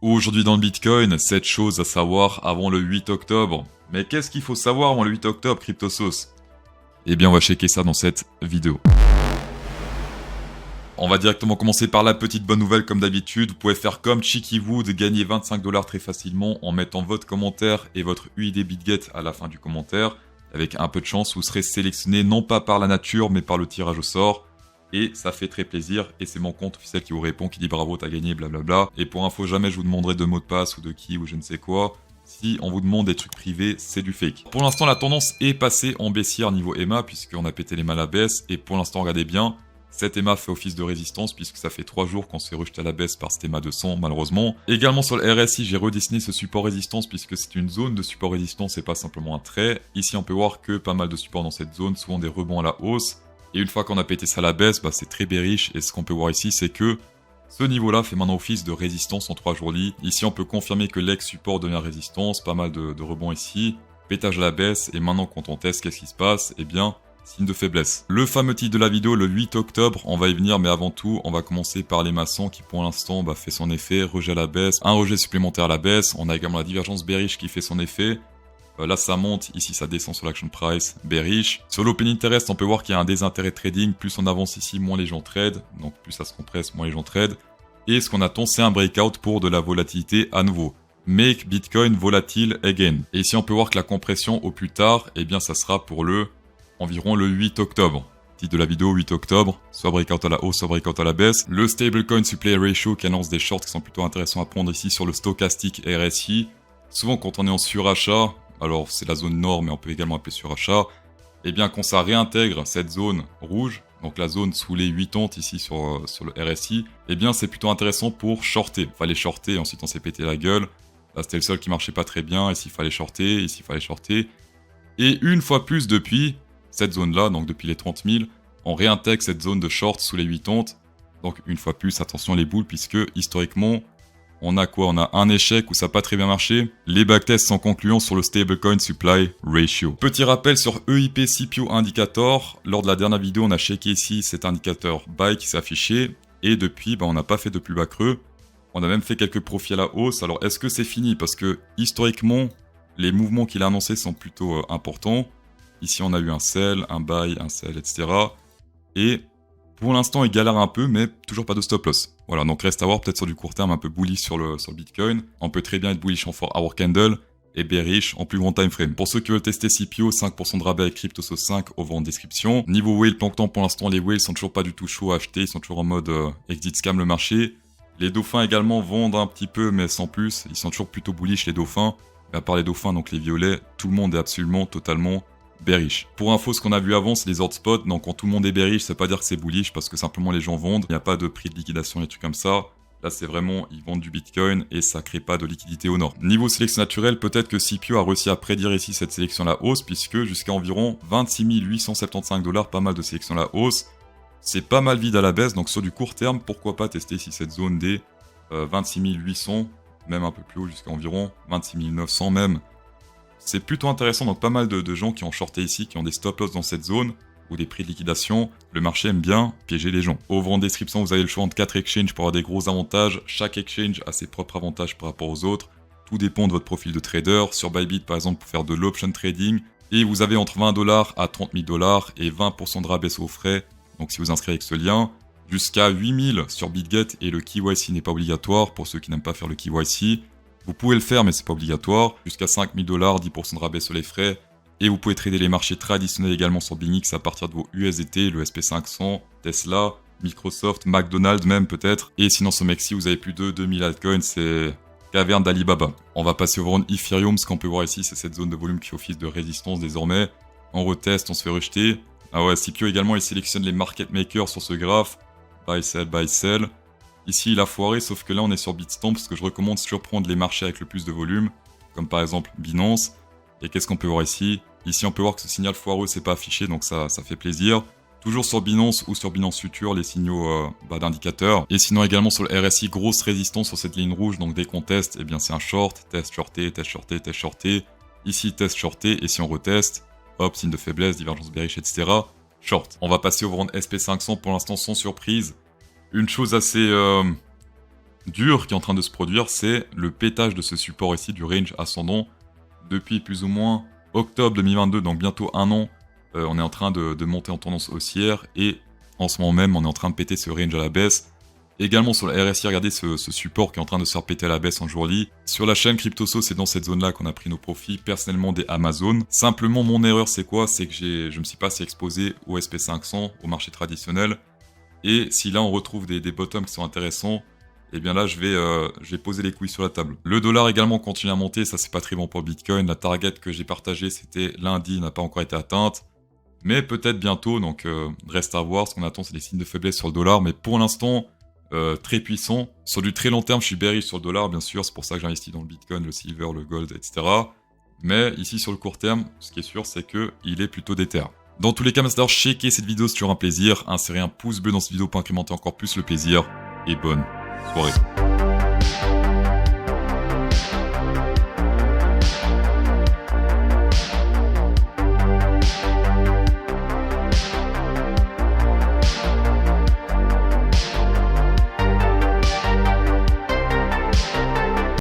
Aujourd'hui dans le Bitcoin, 7 choses à savoir avant le 8 octobre. Mais qu'est-ce qu'il faut savoir avant le 8 octobre, CryptoSauce? Eh bien, on va checker ça dans cette vidéo. On va directement commencer par la petite bonne nouvelle comme d'habitude. Vous pouvez faire comme Cheeky Wood, gagner 25 $ très facilement en mettant votre commentaire et votre UID BitGet à la fin du commentaire. Avec un peu de chance, vous serez sélectionné non pas par la nature, mais par le tirage au sort. Et ça fait très plaisir, et c'est mon compte officiel qui vous répond, qui dit bravo, t'as gagné, blablabla. Et pour info, jamais je vous demanderai de mot de passe ou de qui ou je ne sais quoi. Si on vous demande des trucs privés, c'est du fake. Pour l'instant, la tendance est passée en baissière niveau EMA, puisqu'on a pété les mains à la baisse. Et pour l'instant, regardez bien, cet EMA fait office de résistance, puisque ça fait 3 jours qu'on se fait rejeter à la baisse par cet EMA 200, malheureusement. Également sur le RSI, j'ai redessiné ce support résistance, puisque c'est une zone de support résistance et pas simplement un trait. Ici, on peut voir que pas mal de supports dans cette zone, souvent des rebonds à la hausse. Et une fois qu'on a pété ça à la baisse, c'est très bearish. Et ce qu'on peut voir ici, c'est que ce niveau-là fait maintenant office de résistance en 3 jours lit. Ici, on peut confirmer que l'ex-support devient résistance. Pas mal de rebonds ici. Pétage à la baisse. Et maintenant, quand on teste, qu'est-ce qui se passe? Eh bien, signe de faiblesse. Le fameux titre de la vidéo, le 8 octobre, on va y venir. Mais avant tout, on va commencer par les maçons qui, pour l'instant, fait son effet. Rejet à la baisse. Un rejet supplémentaire à la baisse. On a également la divergence bearish qui fait son effet. Là ça monte, ici ça descend sur l'action price, bearish. Sur l'opening terrestre, on peut voir qu'il y a un désintérêt trading. Plus on avance ici, moins les gens trade. Donc plus ça se compresse, moins les gens trade. Et ce qu'on attend, c'est un breakout pour de la volatilité à nouveau. Make Bitcoin volatile again. Et ici on peut voir que la compression au plus tard, eh bien ça sera pour environ le 8 octobre. Titre de la vidéo 8 octobre, soit breakout à la hausse, soit breakout à la baisse. Le stablecoin supply ratio qui annonce des shorts qui sont plutôt intéressants à prendre ici sur le stochastique RSI. Souvent quand on est en surachat, alors c'est la zone nord mais on peut également appeler surachat, et bien quand ça réintègre cette zone rouge, donc la zone sous les 80 ici sur le RSI, et bien c'est plutôt intéressant pour shorter. Fallait shorter, ensuite on s'est pété la gueule, là c'était le seul qui marchait pas très bien, ici il fallait shorter, ici il fallait shorter, et une fois plus depuis cette zone là, donc depuis les 30 000, on réintègre cette zone de short sous les 80, donc une fois plus attention les boules puisque historiquement, on a quoi? On a un échec où ça n'a pas très bien marché. Les backtests sont concluants sur le stablecoin supply ratio. Petit rappel sur EIP CPU indicator. Lors de la dernière vidéo, on a checké ici cet indicateur buy qui s'est affiché. Et depuis, on n'a pas fait de plus bas creux. On a même fait quelques profits à la hausse. Alors, est-ce que c'est fini? Parce que historiquement, les mouvements qu'il a annoncés sont plutôt importants. Ici, on a eu un sell, un buy, un sell, etc. Et pour l'instant, il galère un peu, mais toujours pas de stop loss. Voilà, donc reste à voir peut-être sur du court terme, un peu bullish sur le Bitcoin. On peut très bien être bullish en 4 hour candle et bearish en plus grand time frame. Pour ceux qui veulent tester CPO, 5% de rabais avec CryptoSauce 5 au vent en description. Niveau whale plankton, pour l'instant, les whales sont toujours pas du tout chauds à acheter. Ils sont toujours en mode exit scam le marché. Les dauphins également vendent un petit peu, mais sans plus. Ils sont toujours plutôt bullish, les dauphins. Mais à part les dauphins, donc les violets, tout le monde est absolument, totalement bearish. Pour info, ce qu'on a vu avant, c'est les hot spots. Donc quand tout le monde est bearish, ça veut pas dire que c'est bullish parce que simplement les gens vendent. Il n'y a pas de prix de liquidation et des trucs comme ça. Là, c'est vraiment, ils vendent du Bitcoin et ça crée pas de liquidité au nord. Niveau sélection naturelle, peut-être que CPO a réussi à prédire ici cette sélection à la hausse puisque jusqu'à environ 26 875 $, pas mal de sélection à la hausse. C'est pas mal vide à la baisse. Donc sur du court terme, pourquoi pas tester ici cette zone des 26 800, même un peu plus haut jusqu'à environ 26 900 même. C'est plutôt intéressant, donc pas mal de gens qui ont shorté ici, qui ont des stop loss dans cette zone, ou des prix de liquidation. Le marché aime bien piéger les gens. Au en description, vous avez le choix entre 4 exchanges pour avoir des gros avantages. Chaque exchange a ses propres avantages par rapport aux autres. Tout dépend de votre profil de trader. Sur Bybit, par exemple, pour faire de l'option trading. Et vous avez entre 20 $ à 30 000 $ et 20% de rabais aux frais. Donc si vous inscrivez avec ce lien, jusqu'à 8 000 sur BitGet et le KYC n'est pas obligatoire pour ceux qui n'aiment pas faire le KYC. Vous pouvez le faire, mais c'est pas obligatoire. Jusqu'à 5 000 $, 10% de rabais sur les frais. Et vous pouvez trader les marchés traditionnels également sur BingX à partir de vos USDT, le SP500, Tesla, Microsoft, McDonald's même peut-être. Et sinon, ce mec-ci, vous avez plus de 2000 altcoins, c'est caverne d'Alibaba. On va passer au vent Ethereum. Ce qu'on peut voir ici, c'est cette zone de volume qui fait office de résistance désormais. On reteste, on se fait rejeter. Ah ouais, CPO également, il sélectionne les market makers sur ce graphe. Buy, sell, buy, sell. Ici, il a foiré, sauf que là, on est sur Bitstamp, parce que je recommande toujours prendre les marchés avec le plus de volume, comme par exemple Binance. Et qu'est-ce qu'on peut voir ici? Ici, on peut voir que ce signal foireux, c'est pas affiché, donc ça fait plaisir. Toujours sur Binance ou sur Binance Future, les signaux d'indicateurs. Et sinon, également sur le RSI, grosse résistance sur cette ligne rouge, donc dès qu'on teste, eh bien c'est un short, test shorté, test shorté, test shorté. Ici, test shorté, et si on reteste, hop, signe de faiblesse, divergence bearish, etc. Short. On va passer au round SP500 pour l'instant sans surprise. Une chose assez dur qui est en train de se produire, c'est le pétage de ce support ici du range ascendant. Depuis plus ou moins octobre 2022, donc bientôt un an, on est en train de monter en tendance haussière et en ce moment même, on est en train de péter ce range à la baisse. Également sur la RSI, regardez ce support qui est en train de se faire péter à la baisse en journée. Sur la chaîne CryptoSo, c'est dans cette zone-là qu'on a pris nos profits, personnellement des Amazon. Simplement, mon erreur, c'est quoi? C'est que je me suis pas assez exposé au SP500, au marché traditionnel. Et si là, on retrouve des bottoms qui sont intéressants, eh bien là, je vais poser les couilles sur la table. Le dollar également continue à monter, ça c'est pas très bon pour le Bitcoin. La target que j'ai partagée, c'était lundi, n'a pas encore été atteinte. Mais peut-être bientôt, donc reste à voir. Ce qu'on attend, c'est des signes de faiblesse sur le dollar. Mais pour l'instant, très puissant. Sur du très long terme, je suis bearish sur le dollar, bien sûr. C'est pour ça que j'investis dans le Bitcoin, le silver, le gold, etc. Mais ici, sur le court terme, ce qui est sûr, c'est qu'il est plutôt déter. Dans tous les cas, Master, checker cette vidéo, c'est toujours un plaisir. Insérez un pouce bleu dans cette vidéo pour incrémenter encore plus le plaisir. Et bonne soirée.